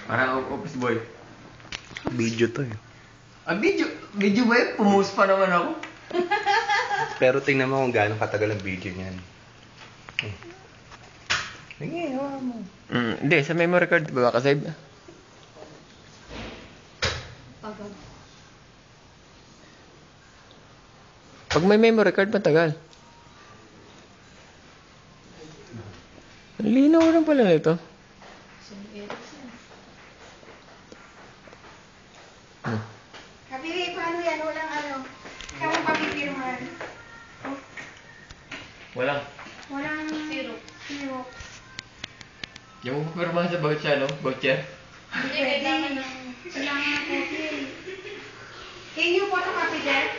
Parang office boy. Video to eh. Video ba yun? Pumus pa naman ako. Pero tingnan mo kung gaano katagal ang video niyan. Sige, hawa mo. Hindi, sa memory card ba makasave? Pag may memory card, matagal. Ang linaw lang pala nito. Kapili, paano yan? Walang ano. Kami papipirman. Walang. Walang zero. Yung pupirma sa voucher, no? Voucher? Hindi, kailangan ng copy. Can you photocopy that?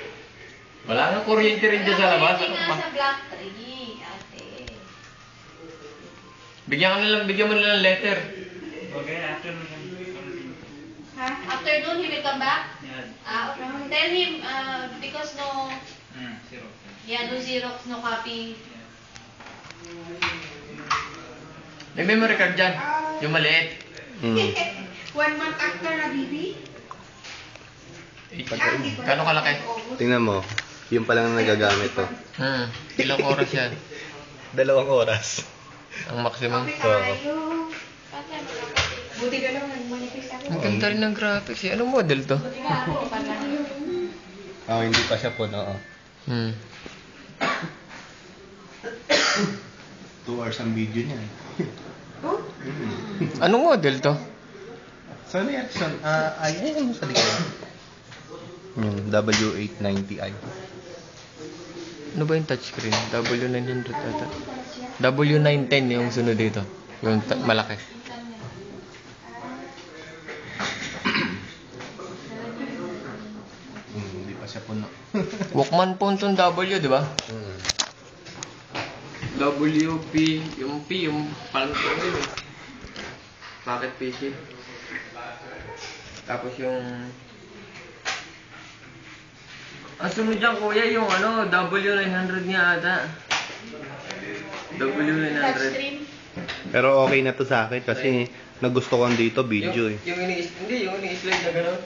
Wala nga kuryente rin dyan sa labas. Hindi nga sa Black 3, ate. Bigyan mo na lang letter. Okay, afternoon. Ha? Afternoon, he will come back? Yeah. Okay. Tell him, because no, Zero. no Xerox, no copy. May memory card dyan. Yung maliit. 1 month after na, baby? Gano'ng kalaki? Tingnan mo. Yung pa lang nagagamit to. Ilang oras yan? 2 oras. Ang maximum. Copy tayo. Buti ka lang, nag-manifest ako. Ang ganda rin ng graphics eh. Anong model to? Hindi pa siya puno. 2 hours ang video niya. Oh? Anong model to? Saan yan? Ayun sa likod. Yung W890i. Ano ba yung touchscreen? W900 ata. W910 yung sunod dito. Yung malaki. Hindi pa siya puno. Walkman phone tong W, di ba? WP. Yung P, yung parang yun eh. Pocket PC. Tapos yung... Ang sunod dyan kuya, yung ano, W900 niya ata. W900. Touchscreen. Pero okay na to sa akin kasi nagustuhan dito video eh. Yung ini-slide na gano'n.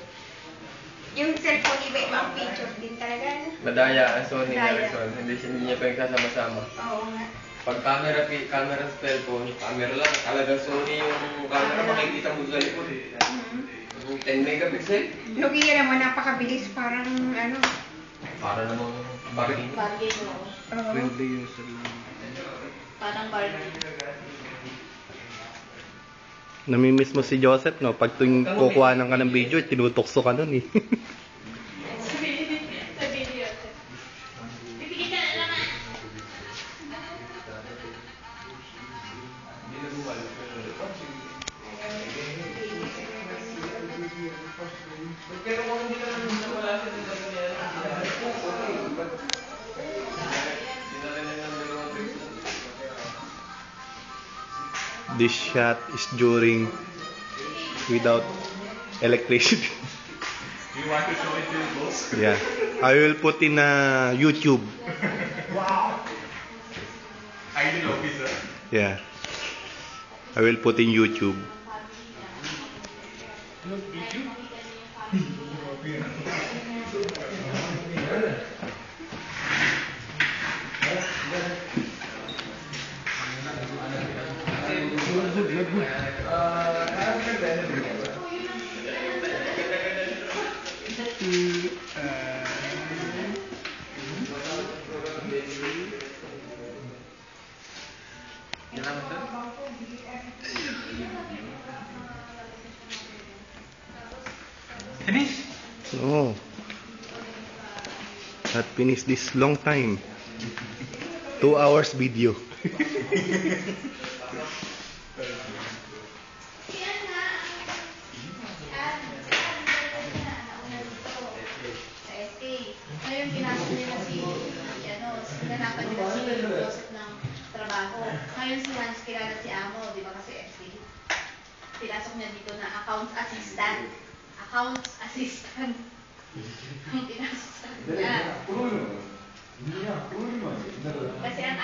Yung cellphone, iba-ibang picture din talaga. Madaya ang Sony Madaya. Ericsson. Hindi niya pagkasama-sama. Oo nga. Pag camera sa cellphone, camera lang. Talagang Sony yung camera makikita mo sa likod eh. 10 megapixel. Nokia naman, napakabilis. Parang ano. Para namang bargain. Bargain mo. Friendly user lang. Parang bargain. Namimiss mo si Joseph, no? Pag tuwing kukuhanan ka ng video, tinutokso ka nun eh. Sa video. Pipigil ka na naman. This shot is during without electricity. You want to show it to your boss? Yeah. I will put in YouTube. Wow! I didn't know pizza. Yeah. I will put in YouTube. Finish? Oh. That finished this long time. 2 hours video. Ngayon, pinasok nila sinanapan nila si Joseph ng trabaho. Ngayon si Hans kilala si Amo, di ba kasi FC? Pinasok niya dito na accounts assistant. Accounts assistant. Ang pinasok sa kanya. Kasi ang